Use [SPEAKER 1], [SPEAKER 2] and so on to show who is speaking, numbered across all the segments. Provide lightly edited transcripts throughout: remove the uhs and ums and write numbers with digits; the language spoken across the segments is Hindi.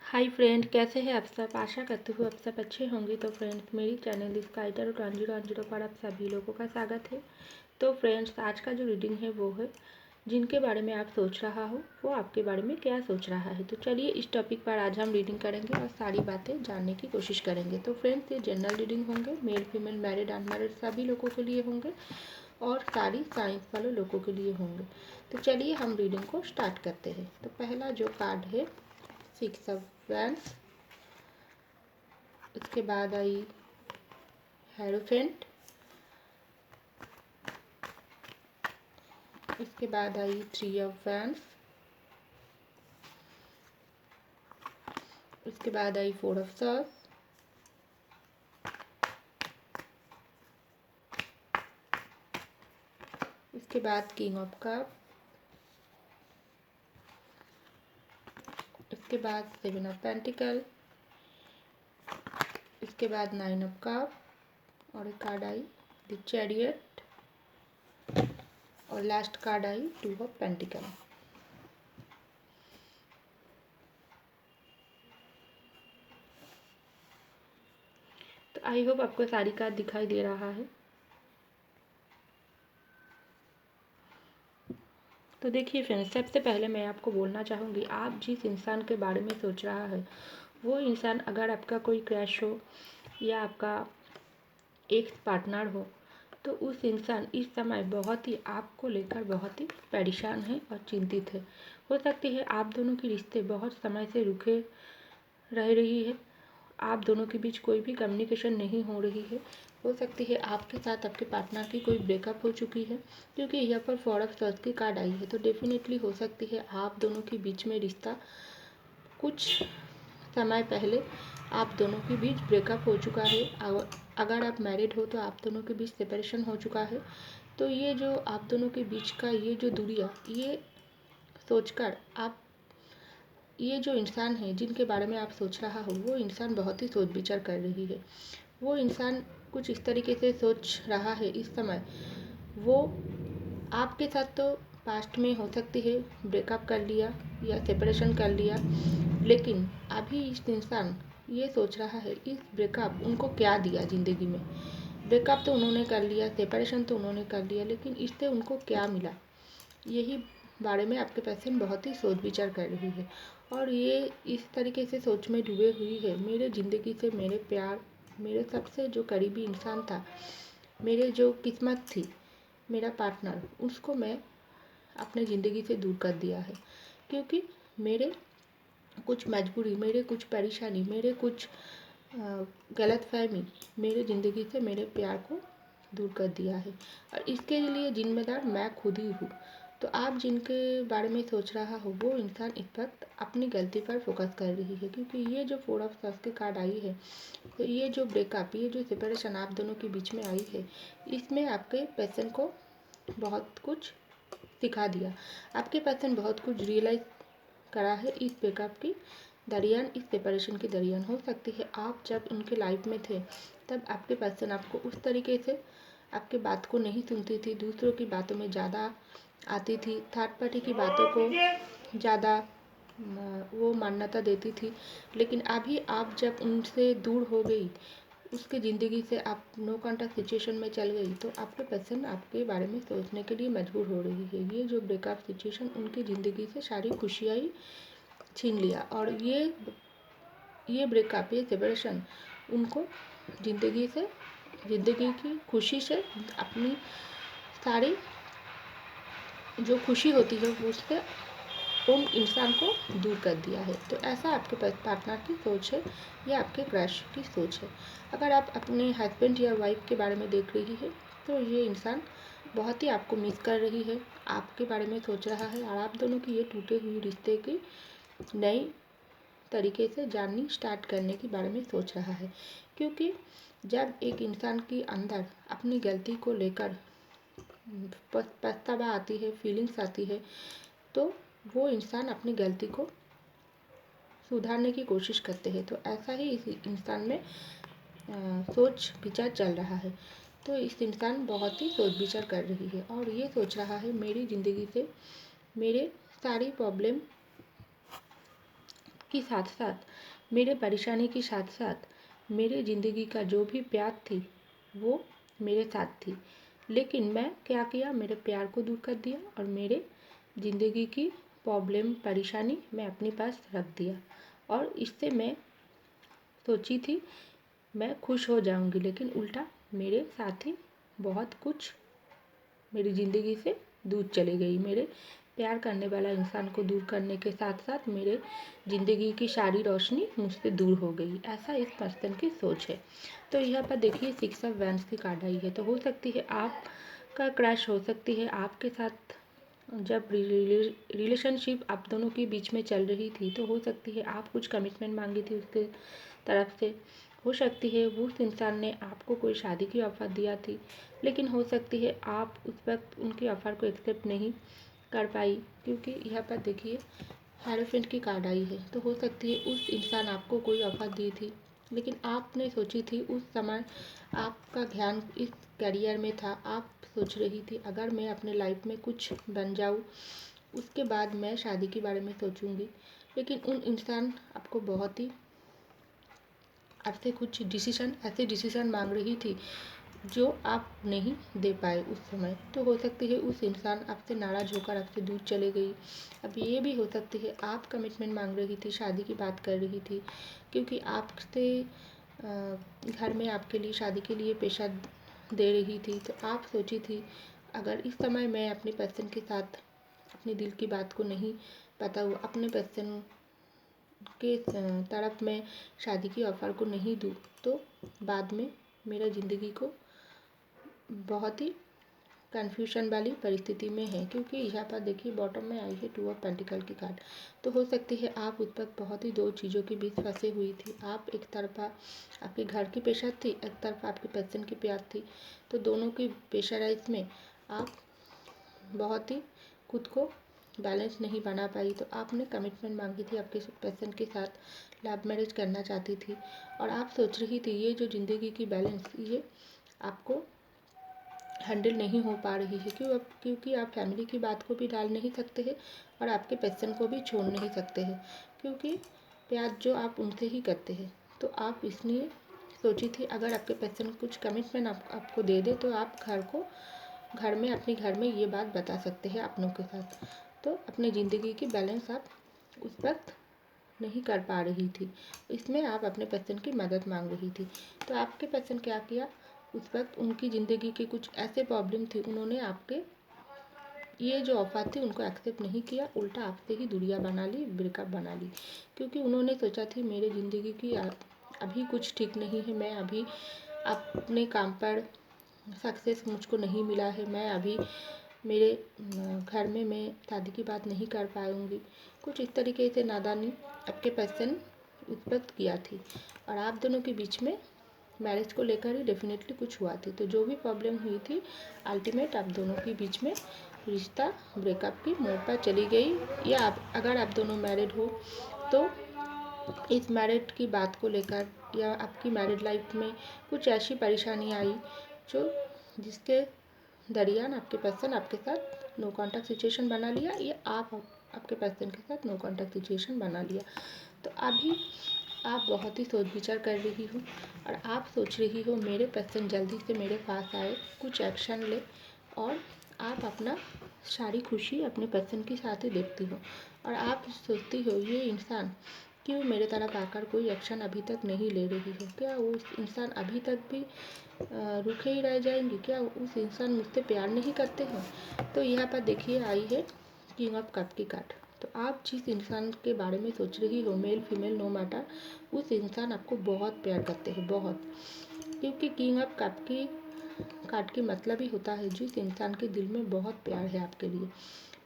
[SPEAKER 1] हाय फ्रेंड, कैसे हैं आप सब। आशा करती हूँ आप सब अच्छे होंगे। तो फ्रेंड्स, मेरी चैनल स्काइटर 1010 पर आप सभी लोगों का स्वागत है। तो फ्रेंड्स, आज का जो रीडिंग है वो है जिनके बारे में आप सोच रहा हो वो आपके बारे में क्या सोच रहा है। तो चलिए इस टॉपिक पर आज हम रीडिंग करेंगे और सारी बातें जानने की कोशिश करेंगे। तो फ्रेंड्स, ये जनरल रीडिंग होंगे, मेल फीमेल मैरिड अनमैरिड सभी लोगों के लिए होंगे और सारी साइंस वाले लोगों के लिए होंगे। तो चलिए हम रीडिंग को स्टार्ट करते हैं। तो पहला जो कार्ड है 6 ऑफ वैंड्स, उसके बाद आई हेरोफेंट, इसके बाद आई 3 ऑफ वैंड्स, उसके बाद आई 4 ऑफ सॉर्ड्स, इसके बाद किंग ऑफ कप, इसके बाद 7 ऑफ पेंटिकल, इसके बाद 9 ऑफ कप और एक कार्ड आई द चैरियट और last card I 2 of pentacle. तो आई होप आपको सारी कार्ड दिखाई दे रहा है। तो देखिए फ्रेंड्स, सबसे पहले मैं आपको बोलना चाहूँगी, आप जिस इंसान के बारे में सोच रहा है वो इंसान अगर आपका कोई क्रश हो या आपका एक पार्टनर हो तो उस इंसान इस समय बहुत ही आपको लेकर बहुत ही परेशान है और चिंतित है। हो सकती है आप दोनों के रिश्ते बहुत समय से रुके रह रही है, आप दोनों के बीच कोई भी कम्युनिकेशन नहीं हो रही है। हो सकती है आपके साथ आपके पार्टनर की कोई ब्रेकअप हो चुकी है, क्योंकि यहाँ पर 4 ऑफ सॉर्ड्स की कार्ड आई है। तो डेफिनेटली हो सकती है आप दोनों के बीच में रिश्ता कुछ समय पहले आप दोनों के बीच ब्रेकअप हो चुका है। अगर आप मैरिड हो तो आप दोनों के बीच सेपरेशन हो चुका है। तो ये जो आप दोनों के बीच का ये जो दूरियाँ, ये सोचकर आप, ये जो इंसान है जिनके बारे में आप सोच रहा हो वो इंसान बहुत ही सोच विचार कर रही है। वो इंसान कुछ इस तरीके से सोच रहा है इस समय, वो आपके साथ तो पास्ट में हो सकती है ब्रेकअप कर लिया या सेपरेशन कर लिया, लेकिन अभी इस इंसान ये सोच रहा है इस ब्रेकअप उनको क्या दिया ज़िंदगी में। ब्रेकअप तो उन्होंने कर लिया, सेपरेशन तो उन्होंने कर लिया, लेकिन इससे उनको क्या मिला, यही बारे में आपके पर्सन बहुत ही सोच विचार कर रही है। और ये इस तरीके से सोच में डूबे हुई है, मेरे ज़िंदगी से मेरे प्यार, मेरे सबसे जो करीबी इंसान था, मेरे जो किस्मत थी, मेरा पार्टनर, उसको मैं अपने ज़िंदगी से दूर कर दिया है, क्योंकि मेरे कुछ मजबूरी, मेरे कुछ परेशानी, मेरे कुछ गलतफहमी मेरे ज़िंदगी से मेरे प्यार को दूर कर दिया है और इसके लिए जिम्मेदार मैं खुद ही हूँ। तो आप जिनके बारे में सोच रहा हो वो इंसान इस वक्त अपनी गलती पर फोकस कर रही है, क्योंकि ये जो 4 ऑफ सॉर्ड्स की कार्ड आई है, तो ये जो ब्रेकअप, ये जो सेपरेशन आप दोनों के बीच में आई है, इसमें आपके पर्सन को बहुत कुछ सिखा दिया। आपके पर्सन बहुत कुछ रियलाइज़ करा है इस ब्रेकअप की दरमियान, इस सेपरेशन के दरमियान। हो सकती है आप जब उनके लाइफ में थे तब आपके पर्सन आपको उस तरीके से आपके बात को नहीं सुनती थी, दूसरों की बातों में ज़्यादा आती थी, थर्ड पार्टी की बातों को ज़्यादा वो मान्यता देती थी। लेकिन अभी आप जब उनसे दूर हो गई, उसकी ज़िंदगी से आप नो कॉन्टैक्ट सिचुएशन में चल गई, तो आपके पर्सन आपके बारे में सोचने के लिए मजबूर हो रही है। ये जो ब्रेकअप सिचुएशन उनकी ज़िंदगी से सारी खुशियाँ ही छीन लिया और ये ब्रेकअप, ये सेपरेशन उनको ज़िंदगी की खुशी से, अपनी सारी जो खुशी होती है उससे उन इंसान को दूर कर दिया है। तो ऐसा आपके पार्टनर की सोच है या आपके क्रश की सोच है। अगर आप अपने हस्बैंड या वाइफ के बारे में देख रही है तो ये इंसान बहुत ही आपको मिस कर रही है, आपके बारे में सोच रहा है और आप दोनों की ये टूटे हुए रिश्ते की नई तरीके से जर्नी स्टार्ट करने के बारे में सोच रहा है। क्योंकि जब एक इंसान के अंदर अपनी गलती को लेकर पछतावा आती है, फीलिंग्स आती है, तो वो इंसान अपनी गलती को सुधारने की कोशिश करते हैं। तो ऐसा ही इस इंसान में सोच विचार चल रहा है। तो इस इंसान बहुत ही सोच विचार कर रही है और ये सोच रहा है मेरी ज़िंदगी से मेरे सारी प्रॉब्लम के साथ साथ मेरे परेशानी के साथ साथ मेरे ज़िंदगी का जो भी प्यार थी वो मेरे साथ थी। लेकिन मैं क्या किया, मेरे प्यार को दूर कर दिया और मेरे ज़िंदगी की प्रॉब्लम परेशानी मैं अपने पास रख दिया। और इससे मैं सोची थी मैं खुश हो जाऊंगी, लेकिन उल्टा मेरे साथ ही बहुत कुछ मेरी ज़िंदगी से दूर चली गई। मेरे प्यार करने वाला इंसान को दूर करने के साथ साथ मेरे ज़िंदगी की सारी रोशनी मुझसे दूर हो गई। ऐसा इस पर्सन की सोच है। तो यहाँ पर देखिए 6 ऑफ वैंड्स की कार्ड आई है। तो हो सकती है आपका क्रश, हो सकती है आपके साथ जब रिलेशनशिप आप दोनों के बीच में चल रही थी तो हो सकती है आप कुछ कमिटमेंट मांगी थी उसके तरफ से। हो सकती है उस इंसान ने आपको कोई शादी की ऑफ़र दिया थी, लेकिन हो सकती है आप उस वक्त उनके ऑफ़र को एक्सेप्ट नहीं कर पाई, क्योंकि यहाँ पर देखिए हेरोफेंट की कार्ड आई है। तो हो सकती है उस इंसान आपको कोई ऑफ़र दी थी, लेकिन आपने सोची थी उस समय आपका ध्यान इस करियर में था। आप सोच रही थी अगर मैं अपने लाइफ में कुछ बन जाऊँ उसके बाद मैं शादी के बारे में सोचूंगी। लेकिन उन इंसान आपको बहुत ही आपसे कुछ ऐसे डिसीजन मांग रही थी जो आप नहीं दे पाए उस समय। तो हो सकती है उस इंसान आपसे नाराज़ होकर आपसे दूर चले गई। अब ये भी हो सकती है आप कमिटमेंट मांग रही थी, शादी की बात कर रही थी, क्योंकि आपसे घर में आपके लिए शादी के लिए पैसा दे रही थी। तो आप सोची थी अगर इस समय मैं अपने पर्सन के साथ अपने दिल की बात को नहीं बताऊँ, अपने पर्सन के तरफ मैं शादी की ऑफ़र को नहीं दूँ, तो बाद में मेरा ज़िंदगी को बहुत ही कन्फ्यूजन वाली परिस्थिति में है। क्योंकि यहाँ पर देखिए बॉटम में आई है 2 ऑफ पेंटिकल की कार्ड। तो हो सकती है आप उस वक्त बहुत ही दो चीज़ों के बीच फंसे हुई थी। आप एक तरफा आपके घर की प्रेशर थी, एक तरफा आपके पर्सन की प्यार थी। तो दोनों की प्रेशराइज में आप बहुत ही खुद को बैलेंस नहीं बना पाई। तो आपने कमिटमेंट मांगी थी आपके पर्सन के साथ, लव मैरिज करना चाहती थी और आप सोच रही थी ये जो ज़िंदगी की बैलेंस ये आपको हैंडल नहीं हो पा रही है। क्योंकि आप फैमिली की बात को भी डाल नहीं सकते हैं और आपके पर्सन को भी छोड़ नहीं सकते हैं, क्योंकि प्यार जो आप उनसे ही करते हैं। तो आप इसलिए सोची थी अगर आपके पर्सन कुछ कमिटमेंट आपको दे दे तो आप अपने घर में ये बात बता सकते हैं अपनों के साथ। तो अपनी ज़िंदगी की बैलेंस आप उस वक्त नहीं कर पा रही थी, इसमें आप अपने पर्सन की मदद मांग रही थी। तो आपके पर्सन क्या किया, उस वक्त उनकी ज़िंदगी की कुछ ऐसे प्रॉब्लम थी, उन्होंने आपके ये जो ऑफर थी उनको एक्सेप्ट नहीं किया, उल्टा आपसे ही दूरियां बना ली, ब्रेकअप बना ली। क्योंकि उन्होंने सोचा थी मेरे ज़िंदगी की अभी कुछ ठीक नहीं है, मैं अभी अपने काम पर सक्सेस मुझको नहीं मिला है, मैं अभी मेरे घर में मैं शादी की बात नहीं कर पाऊँगी। कुछ इस तरीके से नादानी आपके पर्सन उस वक्त किया थी और आप दोनों के बीच में मैरिज को लेकर ही डेफिनेटली कुछ हुआ थी। तो जो भी प्रॉब्लम हुई थी अल्टीमेट आप दोनों के बीच में रिश्ता ब्रेकअप की मोड़ पर चली गई। या अगर आप दोनों मैरिड हो तो इस मैरिड की बात को लेकर या आपकी मैरिड लाइफ में कुछ ऐसी परेशानी आई जो जिसके दरमियान आपके पर्सन आपके साथ नो कॉन्टैक्ट सिचुएशन बना लिया या आप आपके पर्सन के साथ नो कॉन्टैक्ट सिचुएशन बना लिया। तो अभी आप बहुत ही सोच विचार कर रही हो और आप सोच रही हो मेरे पर्सन जल्दी से मेरे पास आए, कुछ एक्शन ले और आप अपना सारी खुशी अपने पर्सन के साथ ही देखती हो। और आप सोचती हो ये इंसान क्यों मेरे तरफ आकर कोई एक्शन अभी तक नहीं ले रही है, क्या वो इंसान अभी तक भी रुके ही रह जाएंगे, क्या उस इंसान मुझसे प्यार नहीं करते हैं। तो यहाँ पर देखिए आई है किंग ऑफ कप की कार्ड। तो आप जिस इंसान के बारे में सोच रही हो, मेल फीमेल नो मैटर, उस इंसान आपको बहुत प्यार करते हैं, बहुत। क्योंकि किंग ऑफ कप की कार्ड की मतलब ही होता है जिस इंसान के दिल में बहुत प्यार है आपके लिए।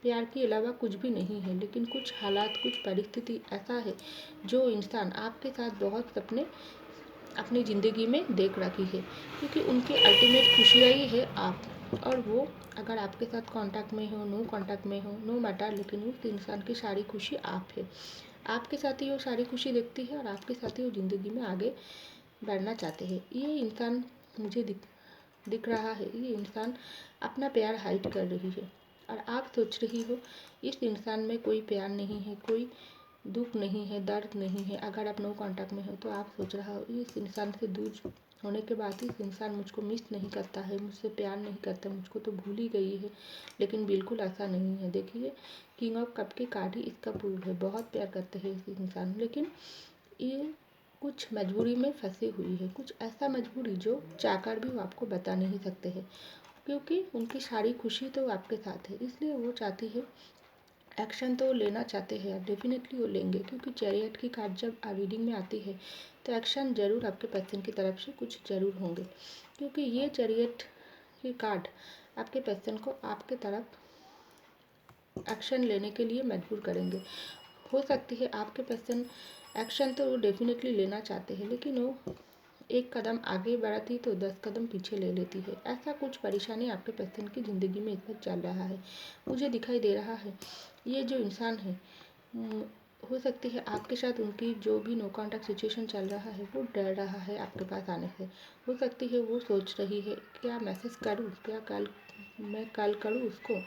[SPEAKER 1] प्यार के अलावा कुछ भी नहीं है, लेकिन कुछ हालात कुछ परिस्थिति ऐसा है जो इंसान आपके साथ बहुत सपने अपनी ज़िंदगी में देख रखी है। क्योंकि उनकी अल्टीमेट खुशियाँ ही है आप, और वो अगर आपके साथ कांटेक्ट में हो नो कांटेक्ट में हो नो मैटर, लेकिन उस इंसान की सारी खुशी आप है। आपके साथ ही वो सारी खुशी देखती है और आपके साथ ही वो ज़िंदगी में आगे बढ़ना चाहते हैं। ये इंसान मुझे दिख रहा है, ये इंसान अपना प्यार हाइड कर रही है और आप सोच रही हो इस इंसान में कोई प्यार नहीं है, कोई दुख नहीं है, दर्द नहीं है। अगर आप नो कांटेक्ट में हो तो आप सोच रहा हो इस इंसान से दूर होने के बाद इस इंसान मुझको मिस नहीं करता है, मुझसे प्यार नहीं करता, मुझको तो भूल ही गई है। लेकिन बिल्कुल ऐसा नहीं है। देखिए किंग ऑफ कप की कार्ड ही इसका प्रूफ है। बहुत प्यार करते हैं इस इंसान, लेकिन ये कुछ मजबूरी में फंसी हुई है। कुछ ऐसा मजबूरी जो चाहकर भी वो आपको बता नहीं सकते हैं, क्योंकि उनकी सारी खुशी तो आपके साथ है। इसलिए वो चाहती है एक्शन तो लेना चाहते हैं, डेफिनेटली वो लेंगे, क्योंकि चैरियट की कार्ड जब रीडिंग में आती है तो एक्शन ज़रूर आपके पर्सन की तरफ से कुछ ज़रूर होंगे, क्योंकि ये चैरियट की कार्ड आपके पर्सन को आपके तरफ एक्शन लेने के लिए मजबूर करेंगे। हो सकती है आपके पर्सन एक्शन तो वो डेफिनेटली लेना चाहते हैं, लेकिन वो एक कदम आगे बढ़ती तो 10 कदम पीछे ले लेती है। ऐसा कुछ परेशानी आपके पर्सन की ज़िंदगी में इस वक्त चल रहा है। मुझे दिखाई दे रहा है ये जो इंसान है, हो सकती है आपके साथ उनकी जो भी नो कॉन्टैक्ट सिचुएशन चल रहा है वो डर रहा है आपके पास आने से। हो सकती है वो सोच रही है क्या मैसेज करूँ, क्या मैं कॉल करूँ उसको।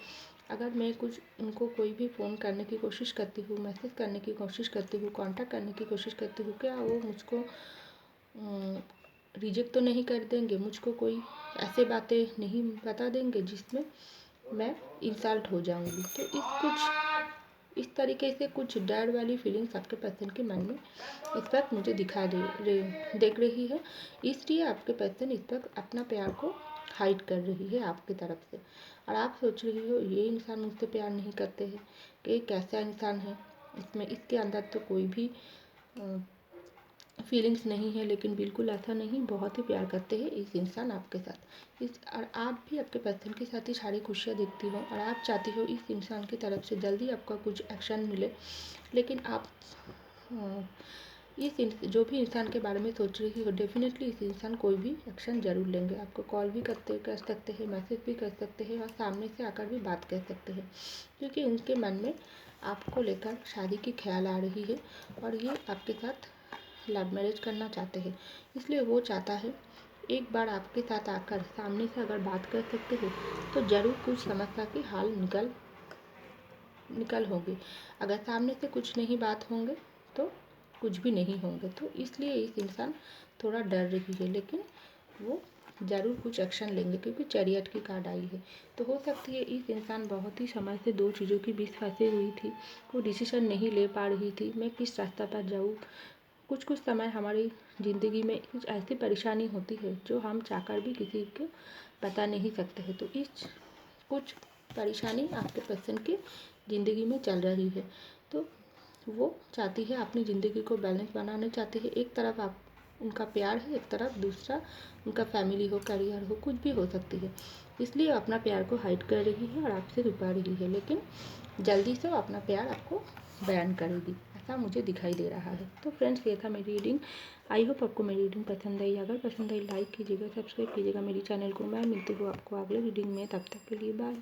[SPEAKER 1] अगर मैं कुछ उनको कोई भी फ़ोन करने की कोशिश करती हूँ, मैसेज करने की कोशिश करती हूँ, कांटेक्ट करने की कोशिश करती हूँ, क्या वो मुझको रिजेक्ट तो नहीं कर देंगे, मुझको कोई ऐसे बातें नहीं बता देंगे जिसमें मैं इंसल्ट हो जाऊंगी। तो इस तरीके से कुछ डर वाली फीलिंग्स आपके पर्सन के मन में इस वक्त मुझे देख रही है। इसलिए आपके पर्सन इस वक्त अपना प्यार को हाइड कर रही है आपकी तरफ से, और आप सोच रही हो ये इंसान मुझसे प्यार नहीं करते हैं, कि कैसा इंसान है, इसके अंदर तो कोई भी फीलिंग्स नहीं है। लेकिन बिल्कुल ऐसा नहीं, बहुत ही प्यार करते हैं इस इंसान आपके साथ। और आप भी आपके पर्सन के साथ ही सारी खुशियाँ देखती हो, और आप चाहती हो इस इंसान की तरफ से जल्दी आपका कुछ एक्शन मिले। लेकिन आप जो भी इंसान के बारे में सोच रही हो, डेफिनेटली इस इंसान कोई भी एक्शन ज़रूर लेंगे। आपको कॉल भी कर सकते हैं, मैसेज भी कर सकते हैं, और सामने से आकर भी बात कर सकते हैं, क्योंकि उनके मन में आपको लेकर शादी की ख्याल आ रही है, और ये आपके साथ लव मैरिज करना चाहते हैं। इसलिए वो चाहता है एक बार आपके साथ आकर सामने से अगर बात कर सकते हो तो ज़रूर कुछ समस्या के हाल निकल होंगे। अगर सामने से कुछ नहीं बात होंगे तो कुछ भी नहीं होंगे। तो इसलिए इस इंसान थोड़ा डर रही है, लेकिन वो ज़रूर कुछ एक्शन लेंगे, क्योंकि चैरियट की कार्ड आई है। तो हो सकती है इस इंसान बहुत ही समय से दो चीज़ों के बीच फंसी हुई थी, वो डिसीजन नहीं ले पा रही थी मैं किस रास्ता पर जाऊँ। कुछ समय हमारी ज़िंदगी में कुछ ऐसी परेशानी होती है जो हम चाहकर भी किसी को बता नहीं सकते हैं। तो इस कुछ परेशानी आपके पर्सन की ज़िंदगी में चल रही है। तो वो चाहती है अपनी ज़िंदगी को बैलेंस बनाना चाहती है। एक तरफ आप उनका प्यार है, एक तरफ दूसरा उनका फैमिली हो, करियर हो, कुछ भी हो सकती है। इसलिए अपना प्यार को हाइड कर रही है और आपसे छुपा रही है, लेकिन जल्दी से वो अपना प्यार आपको बयान करेगी, ऐसा मुझे दिखाई दे रहा है। तो फ्रेंड्स, ये था मेरी रीडिंग। आई होप आपको मेरी रीडिंग पसंद आई। अगर पसंद आई लाइक कीजिएगा, सब्सक्राइब कीजिएगा मेरी चैनल को। मैं मिलती हूँ आपको अगले रीडिंग में, तब तक के लिए बाय।